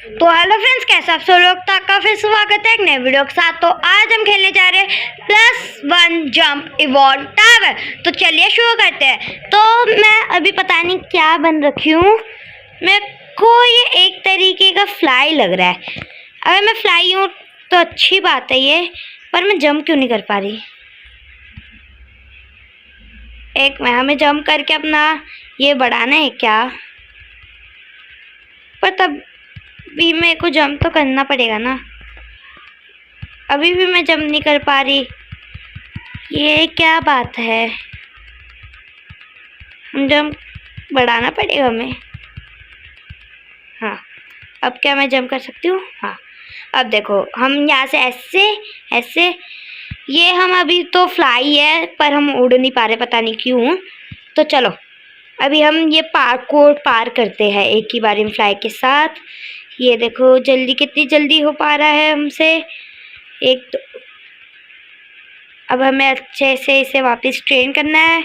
तो hello friends, कैसे आप सब लोग? तो आपका फिर स्वागत है एक नए वीडियो के साथ। तो आज हम खेलने जा रहे हैं +1 जंप इवॉल्व टावर। तो चलिए शुरू करते हैं। तो मैं अभी पता नहीं क्या बन रखी हूँ, मेरे को ये एक तरीके का फ्लाई लग रहा है। अगर मैं फ्लाई हूँ तो अच्छी बात है ये, पर मैं जंप क्यों नहीं कर पा रही? एक मैं हमें जंप करके अपना ये बढ़ाना है क्या? पर तब भी मेरे को जंप तो करना पड़ेगा ना। अभी भी मैं जंप नहीं कर पा रही, ये क्या बात है? जंप बढ़ाना पड़ेगा हमें। हाँ, अब क्या मैं जंप कर सकती हूँ? हाँ, अब देखो हम यहाँ से ऐसे ऐसे, ये हम अभी तो फ्लाई है पर हम उड़ नहीं पा रहे, पता नहीं क्यों। तो चलो अभी हम ये पार्कोर पार करते हैं एक ही बारी में फ्लाई के साथ। ये देखो जल्दी, कितनी जल्दी हो पा रहा है हमसे। एक तो अब हमें अच्छे से इसे वापस ट्रेन करना है,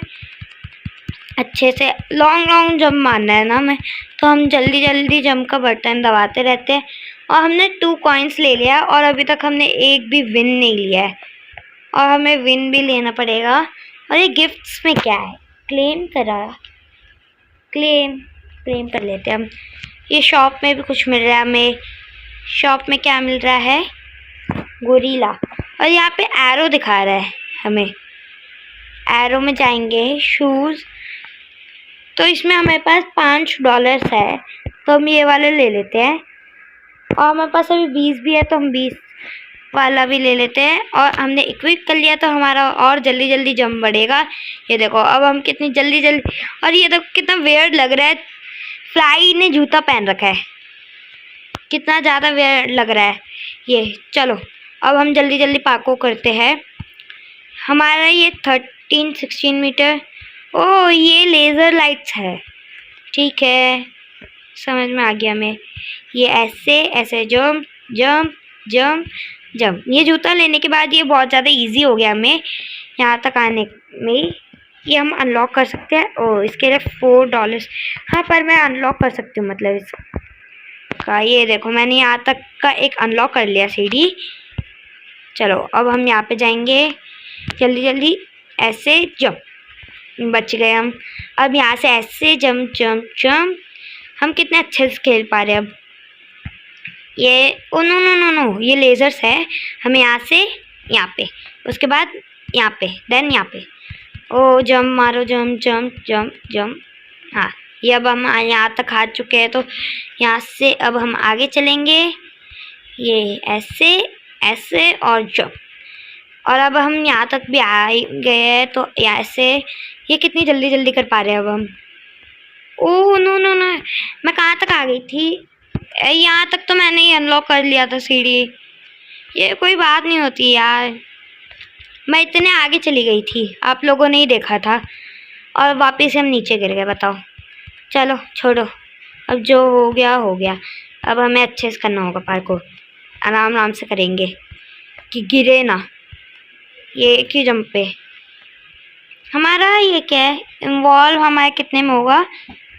अच्छे से लॉन्ग लॉन्ग जंप मारना है ना हमें। तो हम जल्दी जल्दी जंप का बटन दबाते रहते हैं। और हमने 2 कॉइन्स ले लिया और अभी तक हमने एक भी विन नहीं लिया है, और हमें विन भी लेना पड़ेगा। और ये गिफ्ट्स में क्या है? क्लेम करा, क्लेम क्लेम कर लेते हैं हम। ये शॉप में भी कुछ मिल रहा है हमें। शॉप में क्या मिल रहा है? गोरीला। और यहाँ पे एरो दिखा रहा है हमें, एरो में जाएंगे। शूज़, तो इसमें हमारे पास $5 है, तो हम ये वाले ले लेते हैं। और हमारे पास अभी 20 भी है, तो हम 20 वाला भी ले लेते हैं। और हमने इक्विप कर लिया तो हमारा और जल्दी जल्दी जंप बढ़ेगा। ये देखो अब हम कितनी जल्दी जल्दी, और ये देखो कितना वियर्ड लग रहा है। फ्लाई ने जूता पहन रखा है, कितना ज़्यादा वियर्ड लग रहा है ये। चलो अब हम जल्दी जल्दी पार्कोर करते हैं। हमारा ये 13-16 मीटर। ओह, ये लेज़र लाइट्स है, ठीक है, समझ में आ गया मैं। ये ऐसे ऐसे जंप जंप जंप जंप। ये जूता लेने के बाद ये बहुत ज़्यादा इजी हो गया हमें यहाँ तक आने में। ये हम अनलॉक कर सकते हैं। ओह, इसके लिए $4। हाँ, पर मैं अनलॉक कर सकती हूँ, मतलब इसका। ये देखो मैंने यहाँ तक का एक अनलॉक कर लिया सीढ़ी। चलो अब हम यहाँ पे जाएंगे जल्दी जल्दी, ऐसे जंप, बच गए हम। अब यहाँ से ऐसे जंप जंप जंप। हम कितने अच्छे से खेल पा रहे हैं अब। ये oh no no no no, ये लेज़र्स है। हमें यहाँ से यहाँ पे, उसके बाद यहाँ पे, देन यहाँ पे। ओ जंप मारो, जंप जंप जंप जंप। हाँ, ये अब हम यहाँ तक आ चुके हैं, तो यहाँ से अब हम आगे चलेंगे। ये ऐसे ऐसे और जंप। और अब हम यहाँ तक भी आ गए हैं, तो यहाँ से ये कितनी जल्दी जल्दी कर पा रहे हैं अब हम। ओह नो नो नो, मैं कहाँ तक आ गई थी? यहाँ तक तो मैंने ही अनलॉक कर लिया था सीढ़ी। ये कोई बात नहीं होती यार, मैं इतने आगे चली गई थी, आप लोगों ने ही देखा था, और वापस हम नीचे गिर गए। बताओ, चलो छोड़ो, अब जो हो गया हो गया। अब हमें अच्छे से करना होगा पार्कोर, आराम आराम से करेंगे कि गिरे ना। ये एक ही जंप पे हमारा ये क्या है? इन्वॉल्व हमारे कितने में होगा?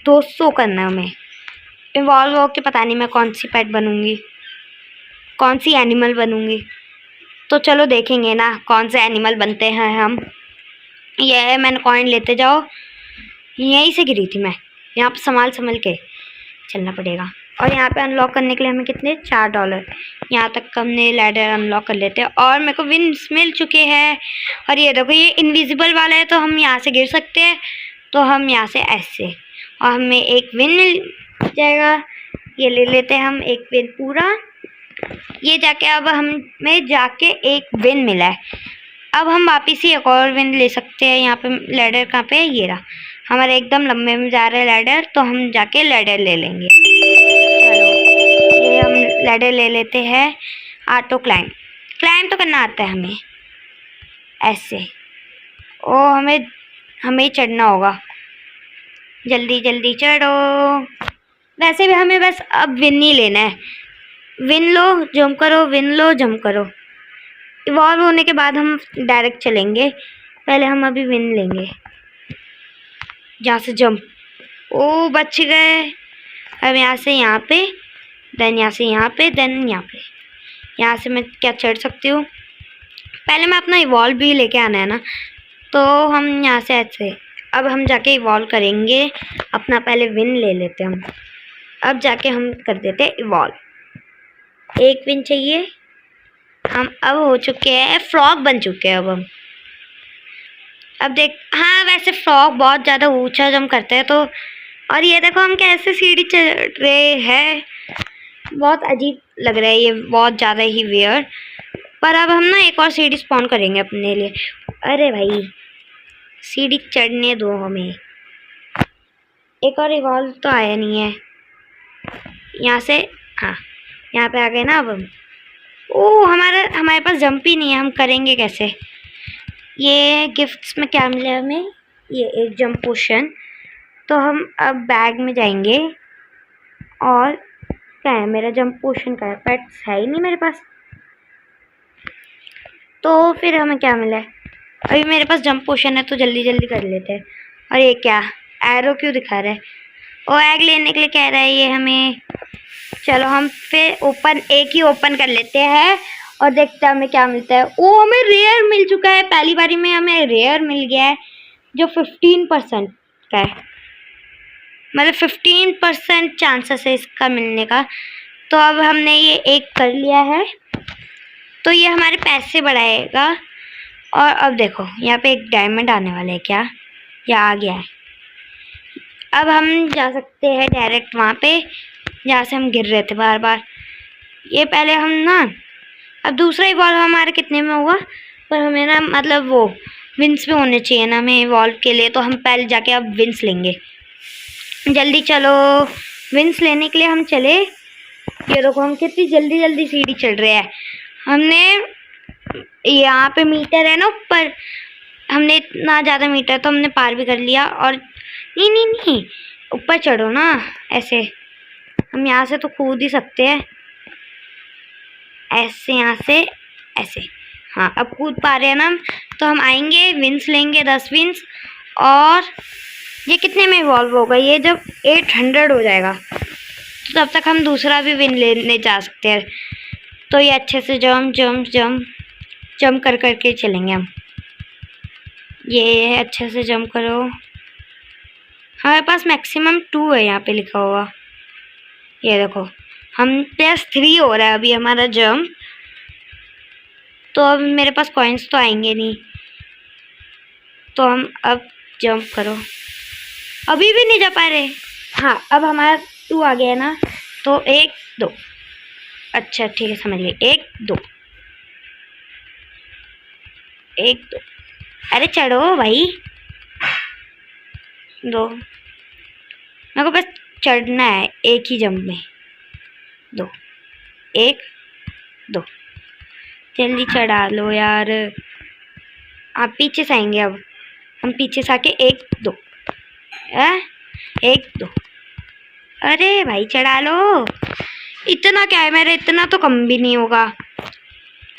200 करना है हमें। इन्वॉल्व हो के पता नहीं मैं कौन सी पेट बनूंगी, कौन सी एनिमल बनूंगी। तो चलो देखेंगे ना कौन से एनिमल बनते हैं हम। ये मैंने कॉइन लेते जाओ, यहीं से गिरी थी मैं। यहाँ पे संभाल संभल के चलना पड़ेगा। और यहाँ पे अनलॉक करने के लिए हमें कितने? $4। यहाँ तक हमने लैडर अनलॉक कर लेते हैं। और मेरे को विन्स मिल चुके हैं। और ये देखो ये इनविजिबल वाला है, तो हम यहाँ से गिर सकते हैं। तो हम यहाँ से ऐसे, और हमें एक विन मिल जाएगा। ये ले लेते हैं हम एक विन पूरा। ये जाके अब हमें जाके एक विन मिला है। अब हम वापिस ही एक और विन ले सकते हैं। यहाँ पे लैडर कहाँ पे है? ये रहा। हमारे एकदम लंबे में जा रहा है लैडर, तो हम जाके लैडर ले लेंगे। चलो ये हम लैडर ले लेते हैं। ऑटो क्लाइंब, क्लाइंब तो करना आता है हमें ऐसे। ओ हमें चढ़ना होगा, जल्दी जल्दी चढ़ो। वैसे भी हमें बस अब विन ही लेना है। विन लो जंप करो, विन लो जंप करो। इवॉल्व होने के बाद हम डायरेक्ट चलेंगे, पहले हम अभी विन लेंगे। जहाँ से जंप, ओ बच गए। अब यहाँ से यहाँ पे देन यहाँ से यहाँ पे, देन यहाँ पे। यहाँ से मैं क्या चढ़ सकती हूँ? पहले मैं अपना इवॉल्व भी लेके आना है ना, तो हम यहाँ से ऐसे अब हम जाके इवॉल्व करेंगे। अपना पहले विन ले लेते हैं हम। अब जाके हम कर देते हैं इवॉल्व। एक विन चाहिए। हम अब हो चुके हैं फ्रॉग बन चुके हैं अब हम। अब देख, हाँ वैसे फ्रॉग बहुत ज़्यादा ऊंचा जंप करते हैं तो। और ये देखो हम कैसे सीढ़ी चढ़ रहे हैं, बहुत अजीब लग रहा है ये, बहुत ज़्यादा ही वियर्ड। पर अब हम ना एक और सीढ़ी स्पॉन करेंगे अपने लिए। अरे भाई सीढ़ी चढ़ने दो हमें। एक और इवॉल्व तो आया नहीं है यहाँ से। हाँ यहाँ पे आ गए ना अब हम। ओ हमारे पास जंप ही नहीं है, हम करेंगे कैसे? ये गिफ्ट्स में क्या मिला हमें? ये एक जंप पोशन। तो हम अब बैग में जाएंगे और क्या है मेरा जंप पोशन का है? पेट्स है ही नहीं मेरे पास, तो फिर हमें क्या मिला है? अभी मेरे पास जंप पोशन है तो जल्दी जल्दी कर लेते हैं। और ये क्या एरो क्यों दिखा रहा है? ओ एग लेने के लिए कह रहा है ये हमें। चलो हम फिर एक ही ओपन कर लेते हैं और देखते हैं हमें क्या मिलता है। ओ हमें रेयर मिल चुका है, पहली बारी में हमें रेयर मिल गया है जो 15% का है। मतलब 15% चांसेस है इसका मिलने का। तो अब हमने ये एक कर लिया है तो ये हमारे पैसे बढ़ाएगा। और अब देखो यहाँ पे एक डायमंड आने वाला है क्या? या आ गया है। अब हम जा सकते हैं डायरेक्ट वहाँ पे जहाँ से हम गिर रहे थे बार बार। ये पहले हम ना, अब दूसरा इवॉल्व हमारे कितने में होगा? पर हमें ना मतलब वो विंस भी होने चाहिए ना हमें इवॉल्व के लिए, तो हम पहले जाके अब विंस लेंगे। जल्दी चलो, विंस लेने के लिए हम चले। ये देखो हम कितनी जल्दी जल्दी सीढ़ी चढ़ रहे हैं। हमने यहाँ पे मीटर है ना ऊपर, हमने इतना ज़्यादा मीटर तो हमने पार भी कर लिया। और नहीं नहीं नहीं, ऊपर चढ़ो ना ऐसे, हम यहाँ से तो कूद ही सकते हैं ऐसे, यहाँ से ऐसे। हाँ अब कूद पा रहे हैं ना हम, तो हम आएंगे विंस लेंगे 10 विंस। और ये कितने में इवॉल्व होगा? ये जब 800 हो जाएगा तो तब तक हम दूसरा भी विन लेने जा सकते हैं। तो ये अच्छे से जंप जंप जंप जंप कर करके चलेंगे हम। ये अच्छे से जंप करो। हमारे पास मैक्सिमम 2 है यहाँ पे लिखा हुआ। ये देखो हम +3 हो रहा है अभी हमारा जंप। तो अब मेरे पास कॉइन्स तो आएंगे नहीं, तो हम अब जंप करो। अभी भी नहीं जा पा रहे। हाँ अब हमारा 2 आ गया ना, तो 1 2। अच्छा ठीक है समझ गए, 1 2 1 2। अरे चढ़ो भाई, 2। मेरे को बस चढ़ना है एक ही जंप में। 2 1 2। जल्दी चढ़ा लो यार। आप पीछे से आएंगे, अब हम पीछे से आके 1 2 1 2। अरे भाई चढ़ा लो। इतना क्या है मेरा, इतना तो कम भी नहीं होगा।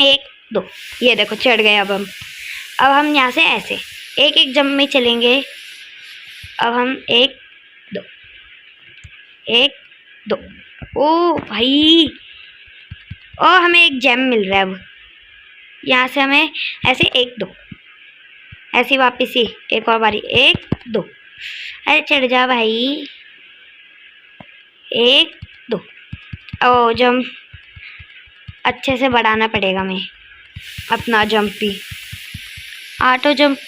1 2। ये देखो चढ़ गए अब हम। अब हम यहाँ से ऐसे एक एक जंप में चलेंगे। अब हम 1 2 1 2। ओ भाई, ओ हमें एक जेम मिल रहा है। अब यहाँ से हमें ऐसे 1 2 ऐसे वापस ही एक और बारी 1 2। अरे चढ़ जा भाई। 1 2। ओ जंप अच्छे से बढ़ाना पड़ेगा हमें अपना जंप भी। ऑटो जंप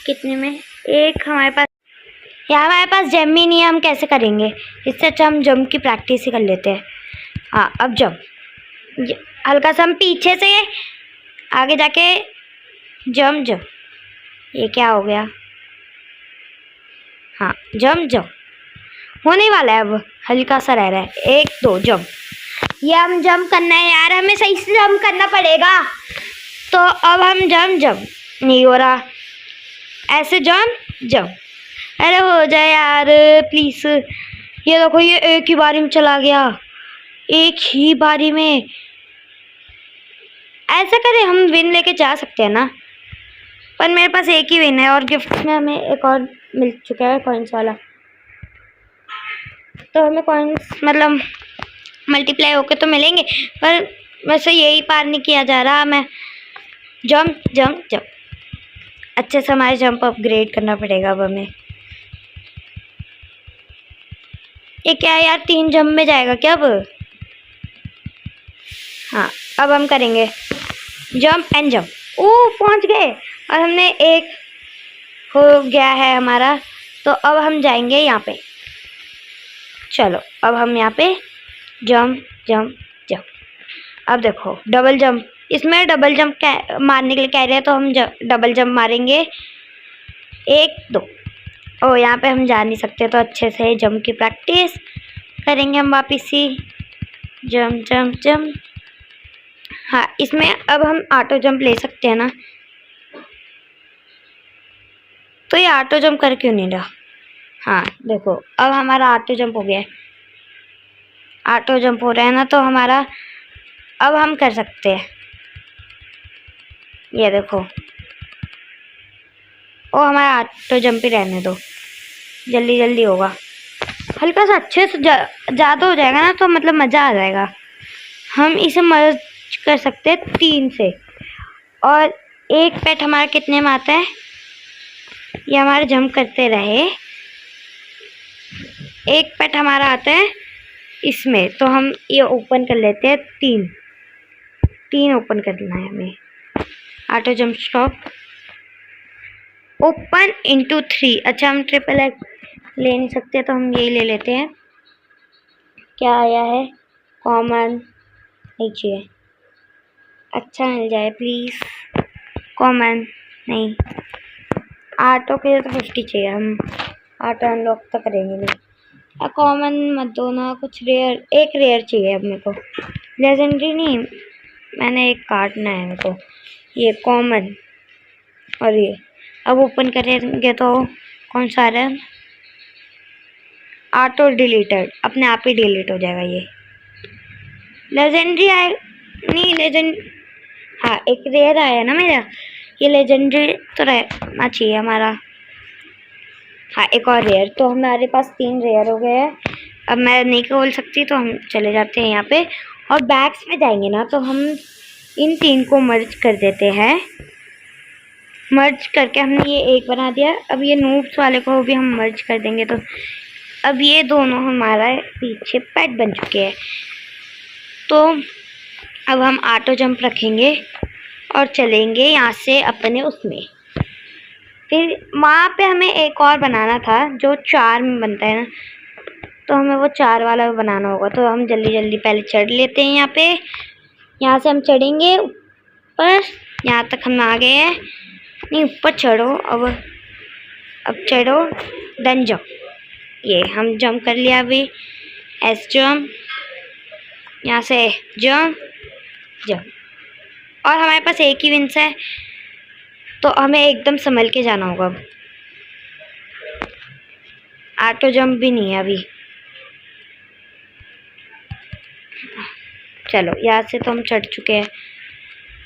कितने में? 1 हमारे पास। यार हमारे पास जंप ही नहीं है, हम कैसे करेंगे? इससे अच्छा हम जंप की प्रैक्टिस ही कर लेते हैं। हाँ अब जंप हल्का सा हम पीछे से आगे जाके जंप जंप। ये क्या हो गया? हाँ जंप जंप होने वाला है, अब हल्का सा रह रहा है। 1 2 जंप। ये हम जंप करना है यार, हमें सही से जंप करना पड़ेगा। तो अब हम जंप जंप नहीं हो रहा, ऐसे जंप जंप। अरे हो जाए यार प्लीज। ये देखो ये एक ही बारी में चला गया, एक ही बारी में। ऐसा करें हम विन लेके जा सकते हैं ना, पर मेरे पास एक ही विन है और गिफ्ट में हमें एक और मिल चुका है कॉइन्स वाला। तो हमें कॉइन्स मतलब मल्टीप्लाई होके तो मिलेंगे, पर वैसे यही पार नहीं किया जा रहा। मैं जंप जंप जंप, अच्छे से हमारे जंप अपग्रेड करना पड़ेगा अब हमें। ये क्या है यार, 3 जंप में जाएगा क्या अब? हाँ, अब हम करेंगे जंप एंड जंप। ओह, पहुंच गए। और हमने एक हो गया है हमारा, तो अब हम जाएंगे यहाँ पे। चलो अब हम यहाँ पे जंप जंप जंप। अब देखो डबल जंप, इसमें डबल जंप मारने के लिए कह रहे हैं, तो हम डबल जंप मारेंगे। 1 2। ओ, यहाँ पे हम जा नहीं सकते, तो अच्छे से जंप की प्रैक्टिस करेंगे हम वापिस ही। Jump jump jump. हाँ, इसमें अब हम ऑटो जंप ले सकते हैं ना, तो ये ऑटो जंप कर क्यों नहीं रहा? हाँ देखो, अब हमारा ऑटो जंप हो गया है। ऑटो जंप हो रहा है ना, तो हमारा अब हम कर सकते हैं। ये देखो, ओ हमारा ऑटो जंप ही रहने दो, जल्दी जल्दी होगा। हल्का सा अच्छे से ज़्यादा हो जाएगा ना, तो मतलब मज़ा आ जाएगा। हम इसे मर्ज कर सकते हैं 3 से। और एक पेट हमारा कितने में आता है? ये हमारा जंप करते रहे। एक पेट हमारा आता है इसमें, तो हम ये ओपन कर लेते हैं। 3 ओपन करना है हमें। Auto jump stop, open into 3। अच्छा, हम ट्रिपल एक्स ले नहीं सकते, तो हम यही ले लेते हैं। क्या आया है? कॉमन नहीं चाहिए, अच्छा मिल जाए प्लीज़। कॉमन नहीं, ऑटो के लिए तो 50 चाहिए। हम ऑटो अनलॉक तो करेंगे नहीं। कॉमन मत दो ना, कुछ रेयर, एक रेयर चाहिए अब मेरे को। लेजेंडरी नहीं, मैंने एक काटना है मेरे को। ये कॉमन और ये अब ओपन करेंगे तो कौन सा आ रहा है? ऑटो डिलीटेड, अपने आप ही डिलीट हो जाएगा। ये लेजेंडरी आए नहीं, लेजेंड, हाँ एक रेयर आया ना मेरा। ये लेजेंडरी तो रहना चाहिए हमारा। हाँ, एक और रेयर, तो हमारे पास 3 रेयर हो गए हैं। अब मैं नहीं खोल सकती, तो हम चले जाते हैं यहाँ पे और बैग्स में जाएंगे ना, तो हम इन 3 को मर्ज कर देते हैं। मर्ज करके हमने ये एक बना दिया। अब ये नूब्स वाले को भी हम मर्ज कर देंगे, तो अब ये दोनों हमारा पीछे पेट बन चुके हैं। तो अब हम ऑटो जंप रखेंगे और चलेंगे यहाँ से अपने उसमें। फिर वहाँ पे हमें एक और बनाना था जो 4 में बनता है ना, तो हमें वो 4 वाला बनाना होगा। तो हम जल्दी जल्दी पहले चढ़ लेते हैं यहाँ पे। यहाँ से हम चढ़ेंगे ऊपर, यहाँ तक हम आ गए हैं। नहीं, ऊपर चढ़ो, अब चढ़ो, देन जंप। ये हम जंप कर लिया अभी। एस जंप, यहाँ से जंप जंप। और हमारे पास एक ही विंस है, तो हमें एकदम संभल के जाना होगा। अब ऑटो जंप भी नहीं है अभी। चलो, यहाँ से तो हम चढ़ चुके हैं।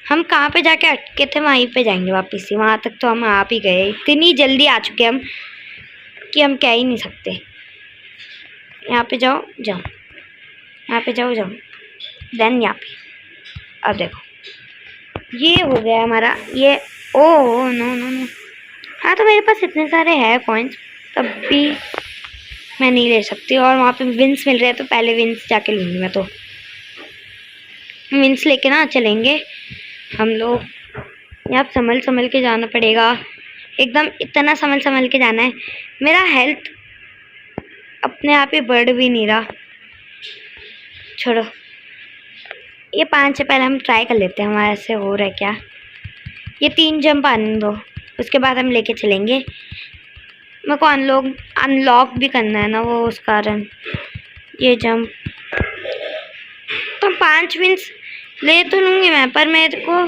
हम कहाँ पे जाके अटके थे, वहीं पे जाएंगे वापस ही। वहाँ तक तो हम आ भी गए, इतनी जल्दी आ चुके हम कि हम कह ही नहीं सकते। यहाँ पे जाओ जाओ, यहाँ पे जाओ जाओ, देन यहाँ पे। अब देखो, ये हो गया हमारा ये। Oh no no no. हाँ, तो मेरे पास इतने सारे हैं कॉइन्स, तब भी मैं नहीं ले सकती। और वहाँ पे विंस मिल रहे हैं, तो पहले विंस जाके लूँगी मैं। तो विंस लेके ना चलेंगे हम लोग। यहाँ संभल संभल के जाना पड़ेगा, एकदम इतना संभल संभल के जाना है। मेरा हेल्थ अपने आप ही बढ़ भी नहीं रहा। छोड़ो, ये 5 से पहले हम ट्राई कर लेते हैं हमारे से हो रहा है क्या। ये 3 जंप आने दो, उसके बाद हम लेके चलेंगे। मेरे को अनलॉक भी करना है ना, वो उस कारण। ये जंप तो 5 विंस ले तो लूँगी मैं, पर मेरे को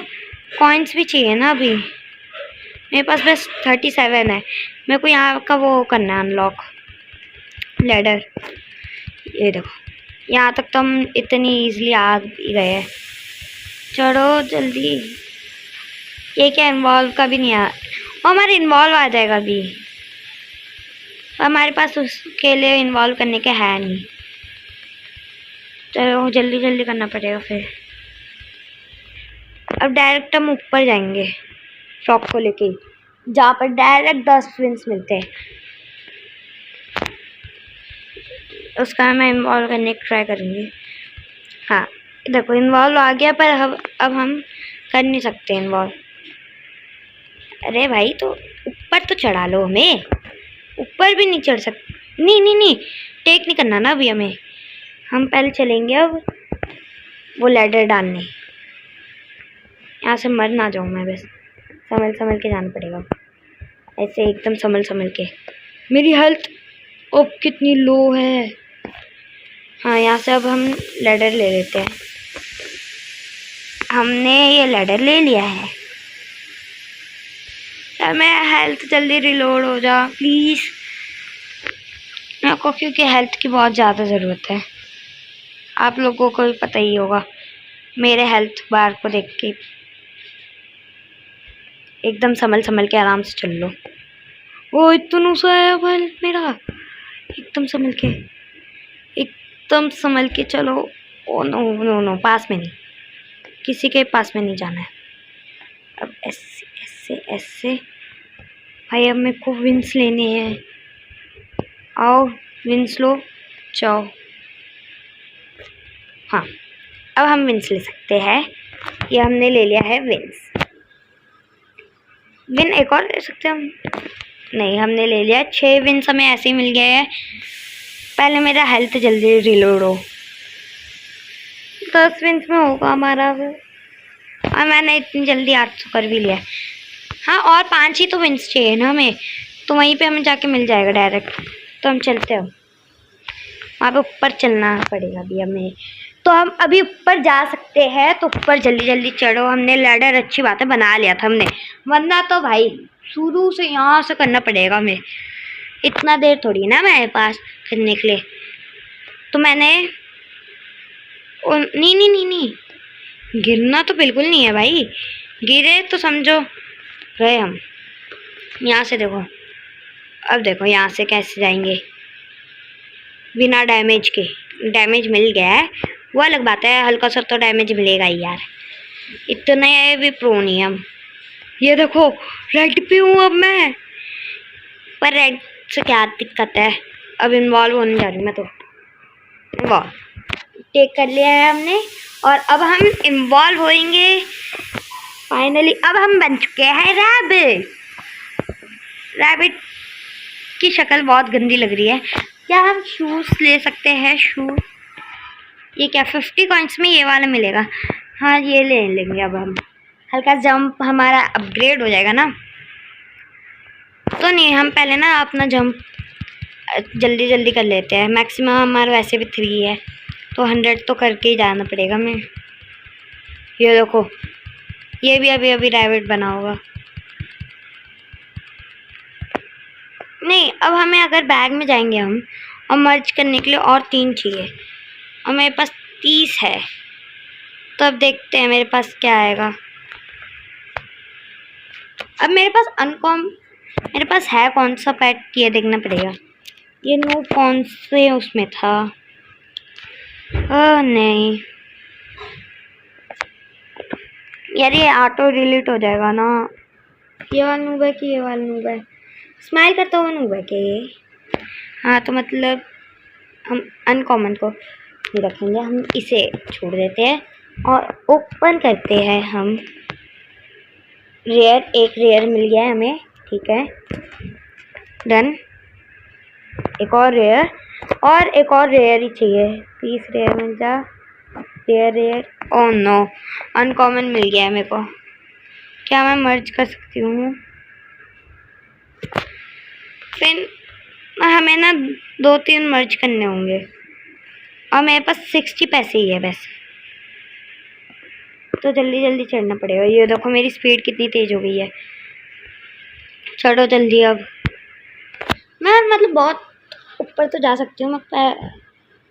कॉइन्स भी चाहिए ना अभी। मेरे पास बस 37 है। मेरे को यहाँ का वो करना है अनलॉक, लैडर। ये देखो, यहाँ तक तो हम इतनी ईजिली आ गए हैं। चढ़ो जल्दी। ये क्या इन्वॉल्व का भी नहीं आ, और हमारे इन्वॉल्व आ जाएगा अभी। हमारे पास उसके लिए इन्वॉल्व करने के है नहीं। चलो जल्दी जल्दी करना पड़ेगा फिर। अब डायरेक्ट हम ऊपर जाएंगे फ्रॉक को लेके, जहाँ पर डायरेक्ट 10 विंस मिलते हैं। उसका मैं इन्वॉल्व करने की ट्राई करूँगी। हाँ देखो इन्वॉल्व आ गया, पर अब हम कर नहीं सकते इन्वॉल्व। अरे भाई तो ऊपर तो चढ़ा लो हमें, ऊपर भी नहीं चढ़ सकते। नहीं नहीं नहीं, टेक नहीं करना ना अभी हमें। हम पहले चलेंगे अब वो लैडर डालने। यहाँ से मर ना जाऊँ मैं, बस संभल संभल के जाना पड़ेगा, ऐसे एकदम संभल संभल के। मेरी हेल्थ अब कितनी लो है। हाँ यहाँ से अब हम लैडर ले लेते हैं। हमने ये लैडर ले लिया है। यार मैं हेल्थ जल्दी रिलोड हो जा प्लीज़ मेरे को, क्योंकि हेल्थ की बहुत ज़्यादा ज़रूरत है। आप लोगों को भी पता ही होगा मेरे हेल्थ बार को देख के। एकदम संभल संभल के आराम से चल लो। वो इतना सा है भाई मेरा, एकदम संभल के, एकदम संभल के चलो। ओ नो नो नो, पास में नहीं, किसी के पास में नहीं जाना है। अब ऐसे ऐसे ऐसे भाई, अब मेरे को विंस लेने हैं। आओ विंस लो, जाओ। हाँ अब हम विंस ले सकते हैं। ये हमने ले लिया है विंस। विन एक और ले सकते हैं हम? नहीं, हमने ले लिया 6 विंस, हमें ऐसे ही मिल गया है। पहले मेरा हेल्थ जल्दी रिलोड हो। 10 विंस में होगा हमारा वो, और मैंने इतनी जल्दी 800 कर भी लिया। हाँ और 5 ही तो विंस चाहिए ना हमें, तो वहीं पे हमें जाके मिल जाएगा डायरेक्ट। तो हम चलते हैं, वहाँ पे ऊपर चलना पड़ेगा अभी हमें। तो हम अभी ऊपर जा सकते हैं, तो ऊपर जल्दी जल्दी चढ़ो। हमने लैडर अच्छी बात है बना लिया था हमने, वरना तो भाई शुरू से यहाँ से करना पड़ेगा हमें। इतना देर थोड़ी ना मेरे पास करने के लिए। तो मैंने नहीं नहीं नहीं नहीं, गिरना तो बिल्कुल नहीं है भाई, गिरे तो समझो गए हम। यहाँ से देखो, अब देखो यहाँ से कैसे जाएंगे बिना डैमेज के। डैमेज मिल गया है वो अलग बात है, हल्का सा तो डैमेज मिलेगा ही यार, इतना भी प्रो नहीं हम। ये देखो रेड पे हूँ अब मैं, पर रेड से क्या दिक्कत है। अब इन्वॉल्व होने जा रही हूँ मैं, तो इन्वॉल्व टेक कर लिया है हमने, और अब हम इन्वॉल्व होएंगे फाइनली। अब हम बन चुके हैं रैबिट। रैबिट की शक्ल बहुत गंदी लग रही है। क्या हम शूज़ ले सकते हैं? शूज़ ये क्या 50 कॉइंस में ये वाला मिलेगा? हाँ ये ले लेंगे। अब हम हल्का जंप हमारा अपग्रेड हो जाएगा ना। तो नहीं, हम पहले ना अपना जंप जल्दी जल्दी कर लेते हैं। मैक्सिमम हमारा वैसे भी 3 है, तो 100 तो करके ही जाना पड़ेगा हमें। ये देखो ये भी अभी अभी रैबिट बना होगा। नहीं, अब हमें अगर बैग में जाएंगे हम, और मर्ज करने के लिए और 3 चाहिए, और मेरे पास 30 है। तो अब देखते हैं मेरे पास क्या आएगा। अब मेरे पास है कौन सा पेट, ये देखना पड़ेगा। ये नो कौन से उसमें था? नहीं यार, ये ऑटो डिलीट हो जाएगा ना। ये वाला नूब है कि ये वाला नूब है? स्माइल करता हुआ नूब है क्या ये? हाँ तो मतलब हम अनकॉमन को नहीं रखेंगे, हम इसे छोड़ देते हैं और ओपन करते हैं हम। रेयर, एक रेयर मिल गया है हमें, ठीक है डन। एक और रेयर, और एक और रेयर ही चाहिए। 30 रेयर मिल जा। रेयर ओह नो, अनकॉमन मिल गया है मेरे को। क्या मैं मर्ज कर सकती हूँ? फिर हमें ना 2-3 मर्ज करने होंगे, और मेरे पास 60 पैसे ही है बस। तो जल्दी जल्दी चढ़ना पड़ेगा। ये देखो मेरी स्पीड कितनी तेज हो गई है। चढ़ो जल्दी। अब मैं मतलब बहुत ऊपर तो जा सकती हूँ मैं,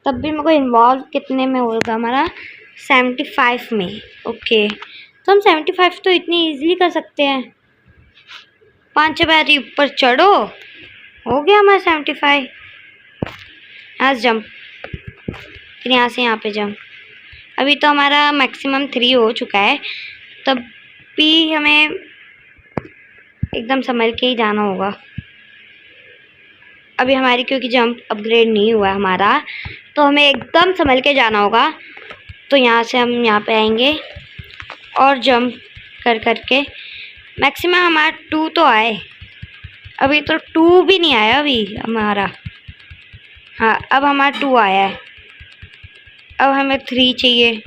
तब भी मेरे को इन्वॉल्व कितने में होगा हमारा? 75 में। ओके, तो हम 75 तो इतनी इजीली कर सकते हैं। 5 बारी ऊपर चढ़ो, हो गया हमारा 75। आज जंप फिर यहाँ से यहाँ पे जंप। अभी तो हमारा मैक्सिमम 3 हो चुका है, तब भी हमें एकदम संभल के ही जाना होगा। अभी हमारी क्योंकि जंप अपग्रेड नहीं हुआ हमारा, तो हमें एकदम संभल के जाना होगा। तो यहाँ से हम यहाँ पे आएंगे और जंप कर करके मैक्सिमम हमारा 2 तो आए। अभी तो 2 भी नहीं आया अभी हमारा। हाँ, अब हमारा 2 आया है। अब हमें 3 चाहिए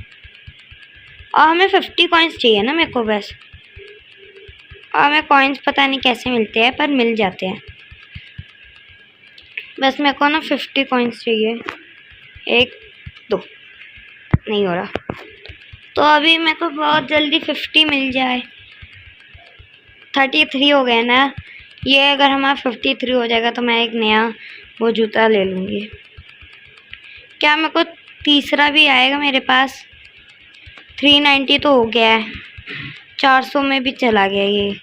और हमें 50 कॉइन्स चाहिए ना मेरे को बस। और हमें कॉइन्स पता नहीं कैसे मिलते हैं, पर मिल जाते हैं। बस मेरे को ना 50 कॉइन्स चाहिए। 1 2 नहीं हो रहा, तो अभी मेरे को बहुत जल्दी 50 मिल जाए। 33 हो गए ना ये। अगर हमारा 53 हो जाएगा तो मैं एक नया वो जूता ले लूँगी। क्या मेरे को तीसरा भी आएगा मेरे पास? 390 तो हो गया है, 400 में भी चला गया ये।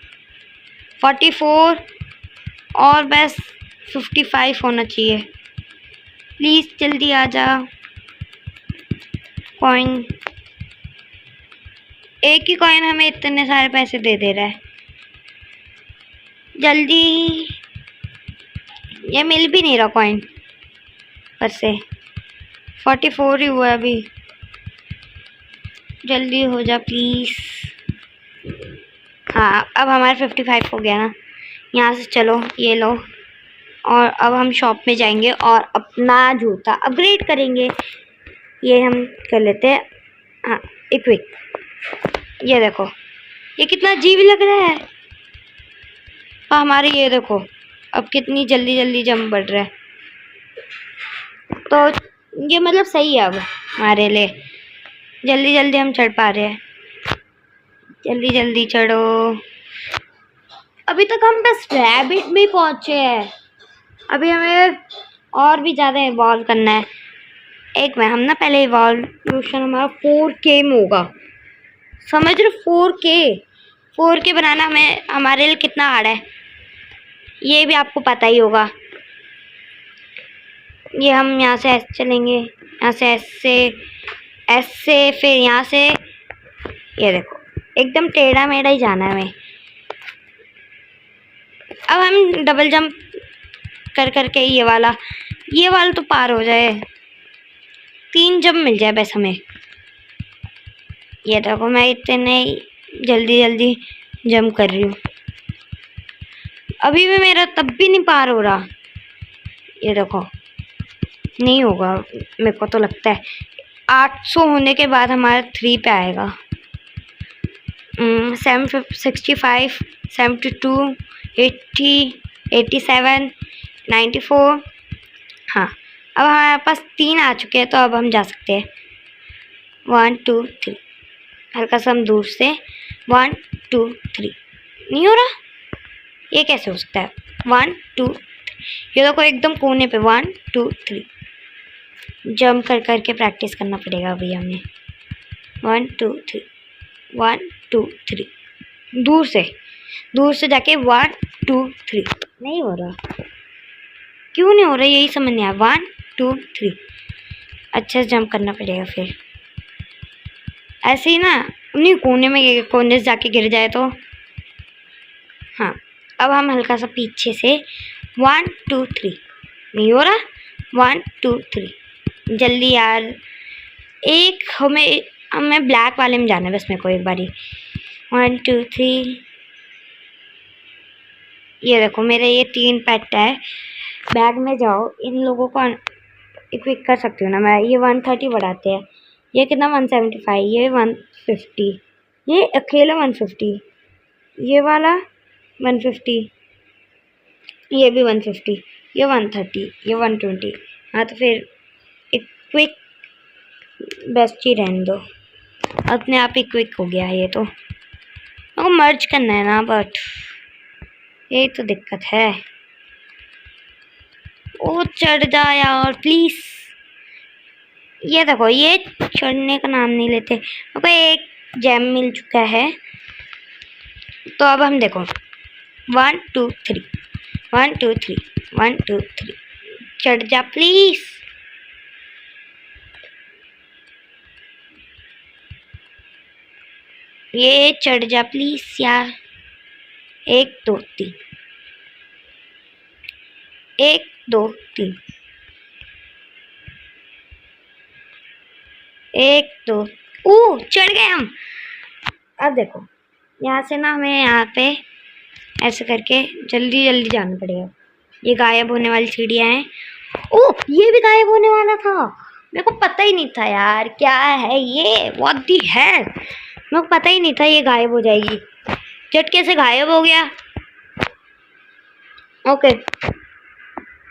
44 और बस 55 होना चाहिए। प्लीज़ जल्दी आ जा। कॉइन, एक ही कॉइन हमें इतने सारे पैसे दे दे रहा है। जल्दी, ये मिल भी नहीं रहा कॉइन पर से। 44 ही हुआ अभी। जल्दी हो जा प्लीज़। हाँ, अब हमारा 55 हो गया ना। यहाँ से चलो, ये लो। और अब हम शॉप में जाएंगे और अपना जूता अपग्रेड करेंगे। ये हम कर लेते हैं। हाँ, इक्विक। ये देखो, ये कितना अजीब लग रहा है। हाँ, हमारे ये देखो अब कितनी जल्दी जल्दी जंप बढ़ रहा है। तो ये मतलब सही है अब हमारे लिए। जल्दी जल्दी हम चढ़ पा रहे हैं। जल्दी जल्दी चढ़ो। अभी तक हम बस रैबिट भी पहुंचे हैं। अभी हमें और भी ज़्यादा इवॉल्व करना है। एक में हम ना पहले इवॉल्यूशन हमारा 4K में होगा, समझ रहे? 4K बनाना हमारे लिए कितना हार्ड है ये भी आपको पता ही होगा। ये हम यहाँ से ऐसे चलेंगे, यहाँ से ऐसे फिर यहाँ से ये देखो एकदम टेढ़ा मेढ़ा ही जाना है हमें। अब हम डबल जंप कर करके ये वाला तो पार हो जाए। 3 जंप मिल जाए बस हमें। ये देखो मैं इतने जल्दी जल्दी जंप कर रही हूँ। अभी भी मेरा तब भी नहीं पार हो रहा। ये देखो नहीं होगा मेरे को तो लगता है। 800 होने के बाद हमारा 3 पे आएगा। 65 72 80 87 94। हाँ, अब हमारे पास 3 आ चुके हैं, तो अब हम जा सकते हैं। 1 2 3। हल्का सा हम दूर से 1 2 3। नहीं हो रहा, ये कैसे हो सकता है? 1 2 3। ये देखो एकदम कोने पे 1 2 3। जंप कर करके प्रैक्टिस करना पड़ेगा अभी हमें। 1 2 3 1 2 3। दूर से जाके 1 2 3। नहीं हो रहा, क्यों नहीं हो रहा यही समझ नहीं आया। 1 2 3 अच्छे से जंप करना पड़ेगा। फिर ऐसे ही ना उन्हीं कोने से जाके गिर जाए तो। हाँ, अब हम हल्का सा पीछे से 1 2 3। नहीं हो रहा। 1 2 3। जल्दी यार, एक हमें ब्लैक वाले में जाना है बस मेरे को एक बारी। 1 2 3। ये देखो मेरे ये 3 पेट है। बैग में जाओ, इन लोगों को इक्विक कर सकती हूँ ना मैं। ये 130 बढ़ाते हैं। ये कितना 175, ये 150, ये अकेला 150, ये वाला 150, ये भी 150, ये 130, ये 120। हाँ, तो फिर इक्विक बेस्ट ही रहने दो। अपने आप ही क्विक हो गया है ये तो। मेरे को मर्ज करना है ना, बट यही तो दिक्कत है। ओ चढ़ जा यार प्लीज। ये देखो ये चढ़ने का नाम नहीं लेते। मेरे को एक जेम मिल चुका है, तो अब हम देखो 1 2 3 1 2 3 1 2 3। चढ़ जा प्लीज। ये चढ़ जा प्लीज यार। 1 2 3, 1 2 3, 1 2। चढ़ गए हम। अब देखो यहाँ से ना हमें यहाँ पे ऐसे करके जल्दी जल्दी जाना पड़ेगा। ये गायब होने वाली सीढ़ियाँ हैं। ये भी गायब होने वाला था। मेरे को पता ही नहीं था यार, क्या है ये, व्हाट दी है। मेरे को पता ही नहीं था ये गायब हो जाएगी। झटके से गायब हो गया। ओके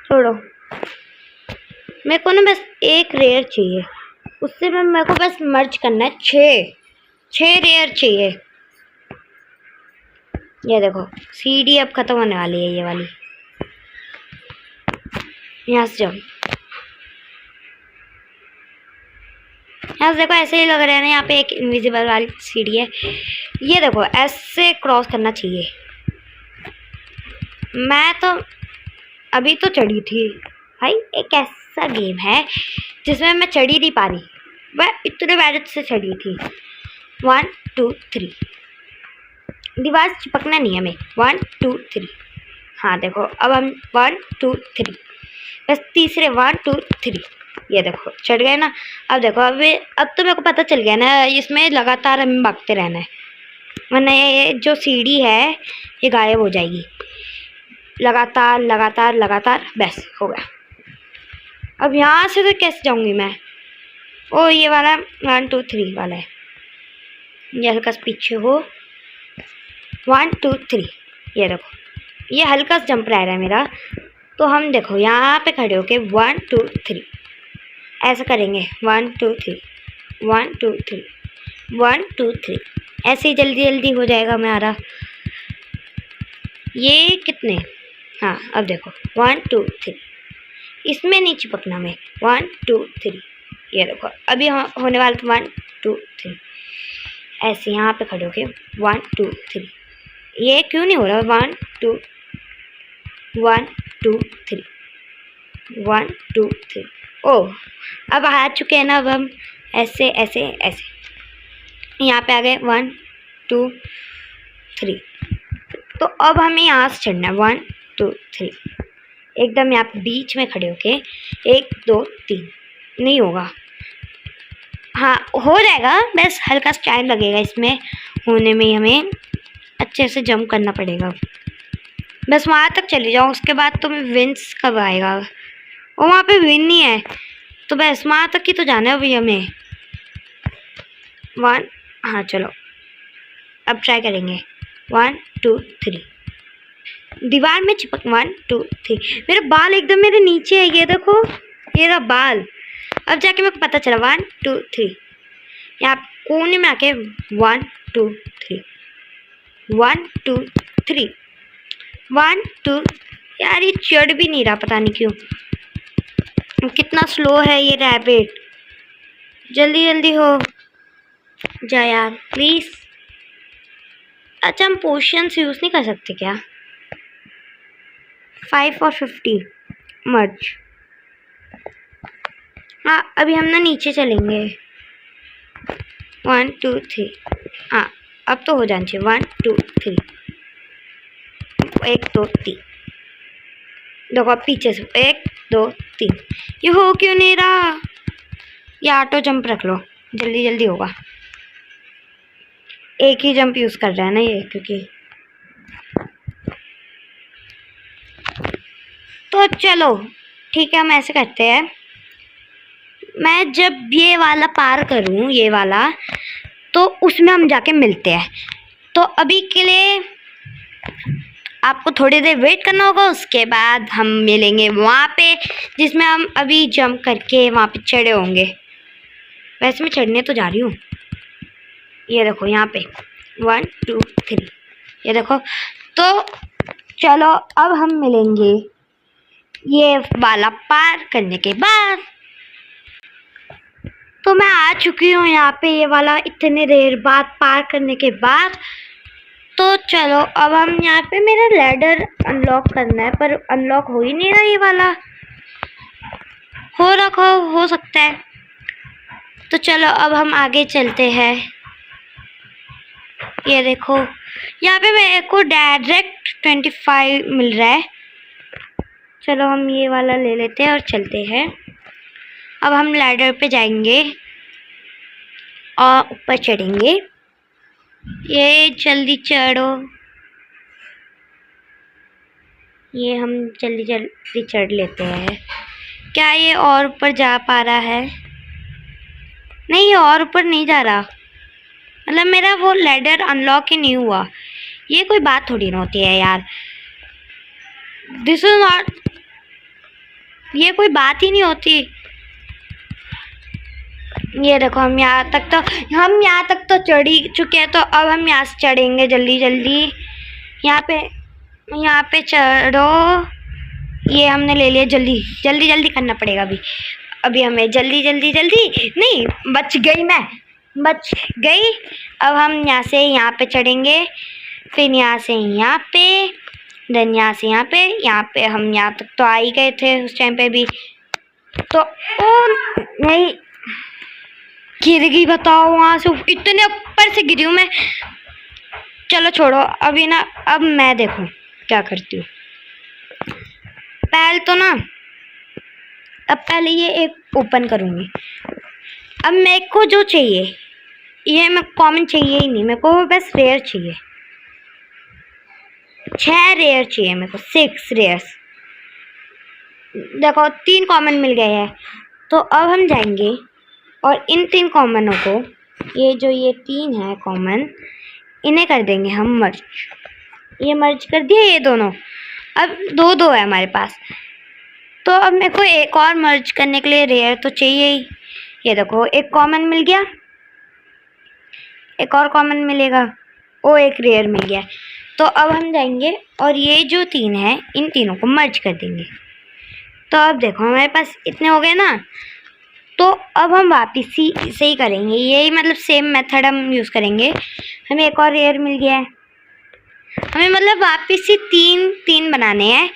छोड़ो। मेरे को ना बस एक रेयर चाहिए, उससे मैं मेरे को बस मर्ज करना है। 6 रेयर चाहिए। ये देखो सीढ़ी अब खत्म होने वाली है, ये वाली। यहाँ से जाओ। यहाँ से देखो ऐसे ही लग रहा है ना, यहाँ पे एक इनविजिबल वाली सीढ़ी है। ये देखो ऐसे क्रॉस करना चाहिए। मैं तो अभी तो चढ़ी थी भाई। एक ऐसा गेम है जिसमें मैं चढ़ी नहीं पा रही, मैं इतने मेहनत से चढ़ी थी। 1 2 3। दीवार से चिपकना नहीं है हमें। 1 2 3। हाँ देखो अब हम 1 2 3, बस तीसरे 1 2 3। ये देखो चढ़ गए ना। अब देखो अब तो मेरे को पता चल गया ना, इसमें लगातार हमें भागते रहना है, वरना ये जो सीढ़ी है ये गायब हो जाएगी। लगातार लगातार लगातार, बस हो गया। अब यहाँ से तो कैसे जाऊंगी मैं। ये वाला 1 2 3 वाला है। ये हल्का सा पीछे हो। 1 2 3। ये देखो ये हल्का सा जंप रह रहा है मेरा। तो हम देखो यहाँ पे खड़े होके 1 2 3 ऐसा करेंगे। 1 2 3 1 2 3 1 2 3। ऐसे ही जल्दी जल्दी हो जाएगा हमारा। ये कितने, हाँ अब देखो 1 2 3। इसमें नहीं चिपकना में। 1 2 3। ये देखो अभी होने वाला था 1 2 3। ऐसे यहाँ पे खड़े होके 1 2 3। ये क्यों नहीं हो रहा। 1 2 1 2 3 1 2 3। अब आ चुके हैं ना। अब हम ऐसे ऐसे ऐसे यहाँ पे आ गए 1 2 3। तो अब हमें यहाँ से चढ़ना है 1 2 3। एकदम यहाँ पे बीच में खड़े होके 1 2 3। नहीं होगा, हाँ हो जाएगा, बस हल्का सा टाइम लगेगा इसमें होने में। हमें अच्छे से जंप करना पड़ेगा। बस वहाँ तक चली जाओ, उसके बाद तुम्हें विंस कब आएगा। वहाँ पे विन नहीं है, तो बस वहाँ तक ही तो जाना है अभी हमें। 1, हाँ चलो अब ट्राई करेंगे। 1 2 3। दीवार में चिपक 1 2 3। मेरा बाल एकदम मेरे नीचे है, ये देखो ये रहा बाल। अब जाके मेरे को पता चला 1 2 3। यहाँ कोने में आके 1 2 3 1 2 3 1 2। यार ये चढ़ भी नहीं रहा, पता नहीं क्यों। कितना स्लो है ये रैबिट। जल्दी जल्दी हो जा यार प्लीज। अच्छा हम पोशंस यूज नहीं कर सकते क्या। 5 और 50 मर्ज। हाँ अभी हम ना नीचे चलेंगे। 1 2 3। हाँ अब तो हो जाना चाहिए। 1 2 3 1 2 3। देखो अब पीछे से 1 2 3। ये हो क्यों नहीं रहा। ये ऑटो जंप रख लो, जल्दी जल्दी होगा। एक ही जंप यूज कर रहा है ना ये, क्योंकि तो चलो ठीक है हम ऐसे करते हैं। मैं जब ये वाला पार करूं, ये वाला, तो उसमें हम जाके मिलते हैं। तो अभी के लिए आपको थोड़ी देर वेट करना होगा, उसके बाद हम मिलेंगे वहाँ पे जिसमें हम अभी जंप करके वहाँ पे चढ़े होंगे। वैसे मैं चढ़ने तो जा रही हूँ। ये देखो यहाँ पे 1 2 3। ये देखो तो चलो अब हम मिलेंगे ये वाला पार करने के बाद। तो मैं आ चुकी हूँ यहाँ पे ये वाला इतने देर बाद पार करने के बाद। तो चलो अब हम यहाँ पे मेरा लैडर अनलॉक करना है, पर अनलॉक हो ही नहीं रहा ये वाला। हो सकता है। तो चलो अब हम आगे चलते हैं। ये देखो यहाँ पे मेरे को डायरेक्ट 25 मिल रहा है। चलो हम ये वाला ले लेते हैं और चलते हैं। अब हम लैडर पे जाएंगे और ऊपर चढ़ेंगे। ये जल्दी चढ़ो, ये हम जल्दी जल्दी चढ़ लेते हैं। क्या ये और ऊपर जा पा रहा है? नहीं, ये और ऊपर नहीं जा रहा। मतलब मेरा वो लैडर अनलॉक ही नहीं हुआ। ये कोई बात थोड़ी ना होती है यार, दिस इज नॉट, ये कोई बात ही नहीं होती। ये देखो हम यहाँ तक तो चढ़ ही चुके हैं। तो अब हम यहाँ से चढ़ेंगे जल्दी जल्दी। यहाँ पे चढ़ो। ये हमने ले लिया। जल्दी जल्दी जल्दी करना पड़ेगा अभी हमें जल्दी जल्दी जल्दी। नहीं, बच गई। अब हम यहाँ से यहाँ पे चढ़ेंगे, फिर यहाँ से यहाँ पे, देन यहाँ से यहाँ पे हम यहाँ तक तो आ ही गए थे उस टाइम पे भी। तो नहीं, गिर गई। बताओ, वहाँ से इतने ऊपर से गिरी हूँ मैं। चलो छोड़ो अभी ना, अब मैं देखूँ क्या करती हूँ। पहले ये एक ओपन करूँगी। अब मेरे को जो चाहिए, ये मैं कॉमन चाहिए ही नहीं, मेरे को बस रेयर चाहिए। 6 रेयर चाहिए मेरे को, 6 रेयर्स। देखो 3 कॉमन मिल गए हैं। तो अब हम जाएंगे और इन 3 कॉमनों को, ये 3 है कॉमन, इन्हें कर देंगे हम मर्ज। ये मर्ज कर दिया ये दोनों। अब 2 है हमारे पास। तो अब मेरे को एक और मर्ज करने के लिए रेयर तो चाहिए ही। ये देखो एक कॉमन मिल गया, एक और कॉमन मिलेगा, वो एक रेयर मिल गया। तो अब हम जाएंगे और ये जो 3 है इन तीनों को मर्ज कर देंगे। तो अब देखो हमारे पास इतने हो गए ना। तो अब हम वापस ही इसे ही करेंगे, यही मतलब सेम मेथड हम यूज़ करेंगे। हमें एक और रेयर मिल गया है। हमें मतलब वापस ही 3 बनाने हैं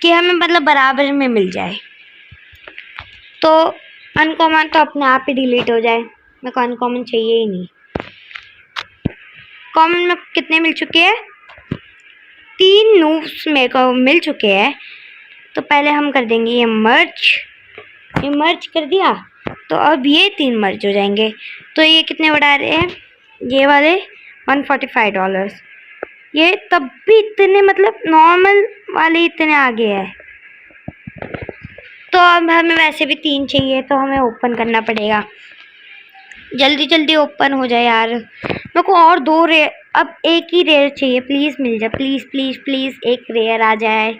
कि हमें मतलब बराबर में मिल जाए। तो अनकॉमन तो अपने आप ही डिलीट हो जाए, मेरे को अनकॉमन चाहिए ही नहीं। कॉमन में कितने मिल चुके हैं? 3 नूब्स मेरे को मिल चुके हैं। तो पहले हम कर देंगे ये मर्ज कर दिया। तो अब ये 3 मर्ज हो जाएंगे। तो ये कितने बढ़ा रहे हैं? ये वाले $145। ये तब भी इतने मतलब नॉर्मल वाले इतने आगे है। तो अब हमें वैसे भी 3 चाहिए, तो हमें ओपन करना पड़ेगा। जल्दी जल्दी ओपन हो जाए यार। मेरे को और 2 रेयर, अब एक ही रेयर चाहिए। प्लीज़ मिल जाए, प्लीज़ प्लीज़ प्लीज़ एक रेयर आ जाए।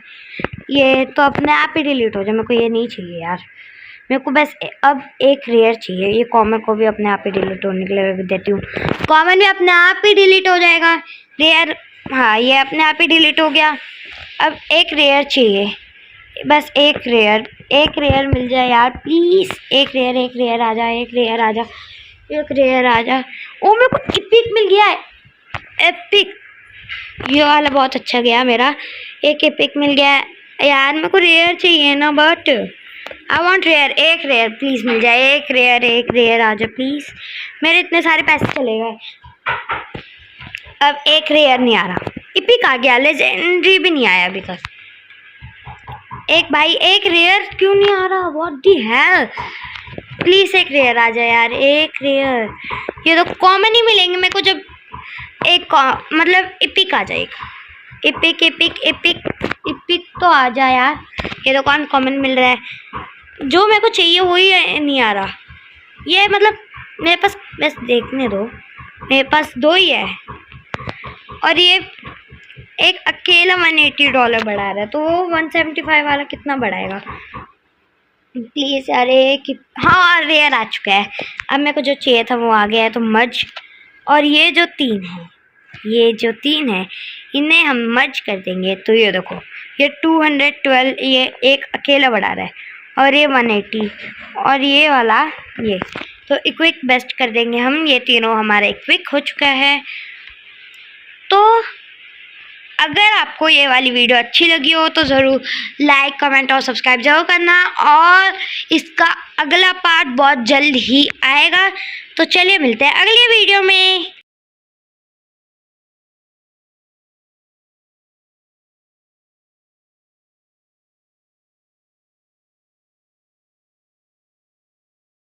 ये तो अपने आप ही डिलीट हो जाए, मेरे को ये नहीं चाहिए यार। मेरे को बस अब एक रेयर चाहिए। ये कॉमन को भी अपने आप ही डिलीट होने के लिए देती हूँ। कॉमन भी अपने आप ही डिलीट हो जाएगा। रेयर, हाँ ये अपने आप ही डिलीट हो गया। अब एक रेयर चाहिए, बस एक रेयर मिल जाए यार प्लीज़। एक रेयर आ जा, एक रेयर आ जा। ओ मेरे को एपिक मिल गया है, एपिक। ये वाला बहुत अच्छा गया मेरा। एक एपिक मिल गया है यार। मेरे को रेयर चाहिए ना, बट आई वांट रेयर। एक रेयर प्लीज़ मिल जाए, एक रेयर आ जाए प्लीज़। मेरे इतने सारे पैसे चले गए। अब एक रेयर नहीं आ रहा। एपिक आ गया, लेजेंडरी भी नहीं आया अभी तक। एक रेयर क्यों नहीं आ रहा? What the hell. प्लीज़ एक रेयर आ जाए यार, एक रेयर। ये तो कॉमन ही मिलेंगे मेरे को जब एक मतलब एपिक आ जाएगा। एपिक तो आ जाए यार। ये तो कॉमन मिल रहा है, जो मेरे को चाहिए वही नहीं आ रहा। ये मतलब मेरे पास, बस देखने दो, मेरे पास 2 ही है और ये एक अकेला $180 बढ़ा रहा है। तो वो 175 वाला कितना बढ़ाएगा? प्लीज़ यार एक, हाँ रेयर आ चुका है। अब मेरे को जो चाहिए था वो आ गया है। तो मर्ज, और ये जो 3 है इन्हें हम मर्ज कर देंगे। तो ये देखो ये 212, ये एक अकेला बढ़ा रहा है और ये 180 और ये वाला ये। तो इक्विक बेस्ट कर देंगे हम। ये तीनों हमारा इक्विक हो चुका है। तो अगर आपको ये वाली वीडियो अच्छी लगी हो तो ज़रूर लाइक, कमेंट और सब्सक्राइब जरूर करना। और इसका अगला पार्ट बहुत जल्द ही आएगा। तो चलिए मिलते हैं अगली वीडियो में।